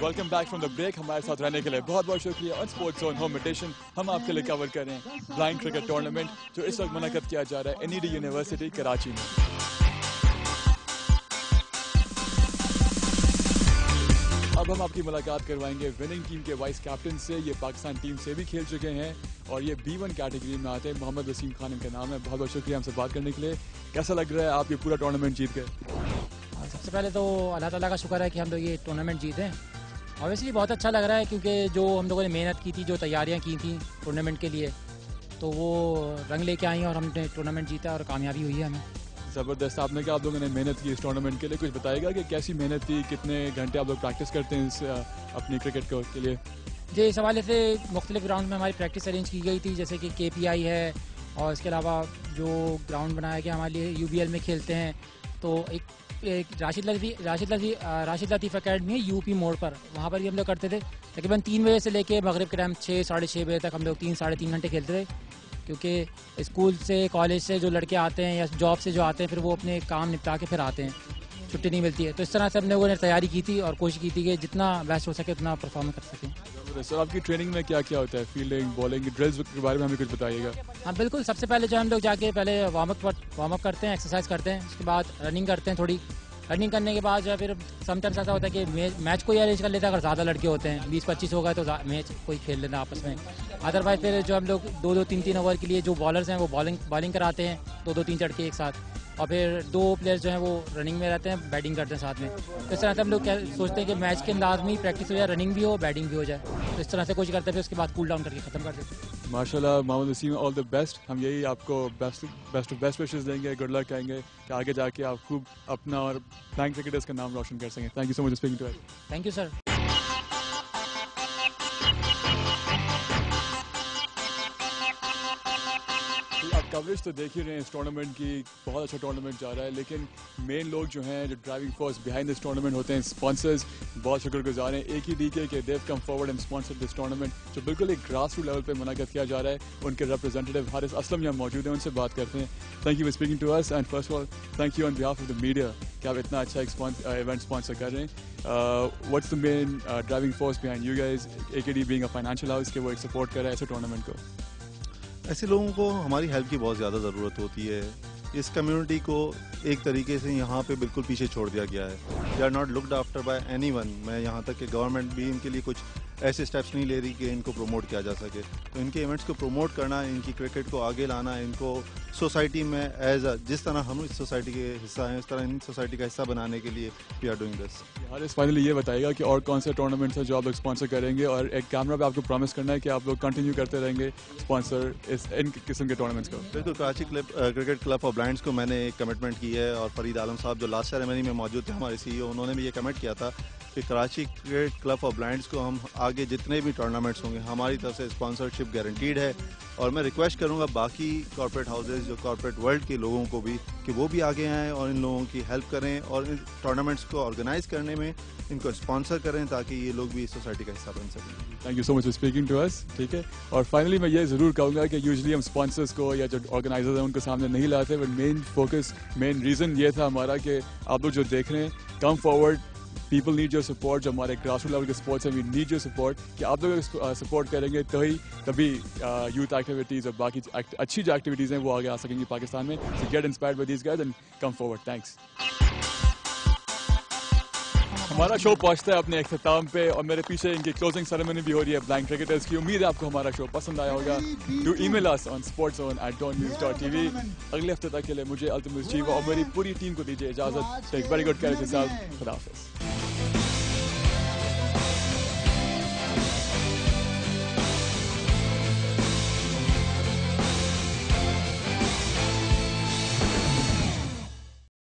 Welcome back from the break. हमारे साथ रहने के लिए बहुत बहुत शुक्रिया। On sports zone home edition हम आपके लिए कवर कर रहे हैं ब्लाइंड क्रिकेट टूर्नामेंट जो इस वक्त मुनक्कद किया जा रहा है एनईडी यूनिवर्सिटी कराची में। अब हम आपकी मुलाकात करवाएंगे विनिंग टीम के वाइस कैप्टन से। ये पाकिस्तान टीम से भी खेल चुके हैं और ये B1 कैटेगरी में आते हैं। मोहम्मद वसीम खान इनका नाम है। बहुत बहुत शुक्रिया हमसे बात करने के लिए। कैसा लग रहा है आप ये पूरा टूर्नामेंट जीत गए? सबसे पहले तो अल्लाह ताला का शुक्र है कि हम लोग ये टूर्नामेंट जीते हैं। ऑब्वियसली बहुत अच्छा लग रहा है क्योंकि जो हम लोगों ने मेहनत की थी, जो तैयारियां की थी टूर्नामेंट के लिए, तो वो रंग लेके आई हैं और हमने टूर्नामेंट जीता और कामयाबी हुई है हमें। ज़बरदस्त। आपने क्या आप लोगों ने मेहनत की इस टूर्नामेंट के लिए, कुछ बताएगा कि कैसी मेहनत थी, कितने घंटे आप लोग प्रैक्टिस करते हैं इस अपनी क्रिकेट के लिए? जी, इस हवाले से मुख्तलिफ ग्राउंड में हमारी प्रैक्टिस अरेंज की गई थी, जैसे कि KPI है और इसके अलावा जो ग्राउंड बनाया गया हमारे लिए UBL में खेलते हैं, तो एक राशिद लतीफ़ अकेडमी है UP मोड़ पर, वहाँ पर भी हम लोग करते थे। तकरीबन 3 बजे से लेके मगरिब के टाइम 6 साढ़े 6 बजे तक हम लोग 3 साढ़े 3 घंटे खेलते थे, क्योंकि स्कूल से कॉलेज से जो लड़के आते हैं या जॉब से जो आते हैं फिर वो अपने काम निपटा के फिर आते हैं, छुट्टी नहीं मिलती है। तो इस तरह से हम लोगों ने तैयारी की थी और कोशिश की थी कि जितना बेस्ट हो सके उतना परफॉर्म कर सकें। सर आपकी ट्रेनिंग में क्या क्या होता है? फील्डिंग, बॉलिंग, ड्रिल्स के बारे में हमें कुछ बताइएगा। हाँ बिल्कुल, सबसे पहले जो हम लोग जाके पहले वार्म अप करते हैं, एक्सरसाइज करते हैं, उसके बाद रनिंग करते हैं। थोड़ी रनिंग करने के बाद जो है फिर समटाइम्स ऐसा होता है कि मैच कोई अरेंज कर लेता है। अगर ज़्यादा लड़के होते हैं, 20-25 होगा तो मैच कोई खेल लेता है आपस में। अदरवाइज फिर जो हम लोग 2-2, 3-3 ओवर के लिए जो बॉलर्स हैं वो बॉलिंग कराते हैं, 2-2, 3 चढ़ के एक साथ, और फिर 2 प्लेयर्स जो हैं वो रनिंग में रहते हैं, बैटिंग करते हैं साथ में। तो इस तरह से हम लोग सोचते हैं कि मैच के अंदाज में प्रैक्टिस हो जाए, रनिंग भी हो, बैटिंग भी हो जाए। तो इस तरह से कोशिश करते हैं, फिर उसके बाद कूल डाउन करके ख़त्म कर देते हैं। माशाल्लाह Mohammad Wasim, all the best. हम यही आपको बेस्ट विशेस देंगे, गुड लक कहेंगे कि आगे जाके आप खूब अपना और ब्लाइंड क्रिकेटर्स का नाम रोशन कर सकें। Thank you so much speaking to us. Thank you sir. आप कवरेज तो देख ही रहे हैं इस टूर्नामेंट की, बहुत अच्छा टूर्नामेंट जा रहा है, लेकिन मेन लोग जो हैं, जो driving force behind this tournament होते हैं, स्पॉन्सर्स, बहुत शुक्रगुजार हैं AKDK के। They've come forward and sponsor this tournament जो बिल्कुल एक ग्रास रूट लेवल पे मुनक़्क़द किया जा रहा है। उनके रिप्रेजेंटेटिव हारिस असलम यहाँ मौजूद हैं, उनसे बात करते हैं। Thank you for speaking to us and first of all thank you on behalf of the media कि आप इतना अच्छा एक इवेंट स्पॉन्सर कर रहे हैं। What's the main driving force behind you guys, AKD being a financial house, के वो एक सपोर्ट कर रहा है ऐसे टूर्नामेंट को? ऐसे लोगों को हमारी हेल्प की बहुत ज़्यादा ज़रूरत होती है। इस कम्युनिटी को एक तरीके से यहाँ पे बिल्कुल पीछे छोड़ दिया गया है। They are not looked after by anyone. मैं यहाँ तक कि गवर्नमेंट भी इनके लिए कुछ ऐसे स्टेप्स नहीं ले रही कि इनको प्रमोट किया जा सके। तो इनके इवेंट्स को प्रमोट करना, इनकी क्रिकेट को आगे लाना, इनको सोसाइटी में जिस तरह हम इस सोसाइटी के हिस्सा हैं, उस तरह इन सोसाइटी का हिस्सा बनाने के लिए वी आर डूइंग दिस। यार इस फाइनली ये बताइएगा कि और कौन से टूर्नामेंट्स हैं जो आप लोग स्पॉन्सर करेंगे, और एक कैमरा पे आपको प्रॉमिस करना है कि आप लोग कंटिन्यू करते रहेंगे स्पॉन्सर इन किस्म के टूर्नामेंट्स को। बिल्कुल, Karachi cricket club for blinds को मैंने एक कमिटमेंट की है, और फरीद आलम साहब जो लास्ट सेरेमनी में मौजूद थे, हमारे CEO, उन्होंने भी ये कमिट किया था कि Karachi cricket club for blinds को हम आगे जितने भी टूर्नामेंट्स होंगे हमारी तरफ से स्पॉन्सरशिप गारंटीड है। और मैं रिक्वेस्ट करूंगा बाकी कॉर्पोरेट हाउसेज, जो कॉर्पोरेट वर्ल्ड के लोगों को भी, कि वो भी आगे आएँ और इन लोगों की हेल्प करें और इन टूर्नामेंट्स को ऑर्गेनाइज करने में इनको स्पॉन्सर करें, ताकि ये लोग भी सोसाइटी का हिस्सा बन सकें। Thank you so much for speaking to us. ठीक है, और फाइनली मैं ये ज़रूर कहूँगा कि यूजुअली हम स्पॉन्सर्स को या जो ऑर्गेनाइजर्स हैं उनको सामने नहीं लाते, बट मेन रीज़न ये था हमारा कि आप लोग जो देख रहे हैं, come forward, people need your support. जो हमारे ग्रास रूट लेवल के स्पोर्ट्स हैं, वी नीड योर सपोर्ट, कि आप लोग सपोर्ट करेंगे तभी यूथ एक्टिविटीज़ और बाकी अच्छी जो एक्टिविटीज़ हैं वो आगे आ सकेंगी पाकिस्तान में। So get inspired by these guys and come forward. Thanks. हमारा शो पहुंचता है अपने इख्तिताम पे और मेरे पीछे इनकी क्लोजिंग सेरेमनी भी हो रही है ब्लाइंड क्रिकेटर्स की। उम्मीद है आपको हमारा शो पसंद आया होगा। Do email us on sportszone@dawnnews.tv। अगले हफ्ते तक के लिए मुझे अल्तमिस जीवा और मेरी पूरी टीम को दीजिए इजाजत। Take very good care of yourself. खुदा हाफिज़।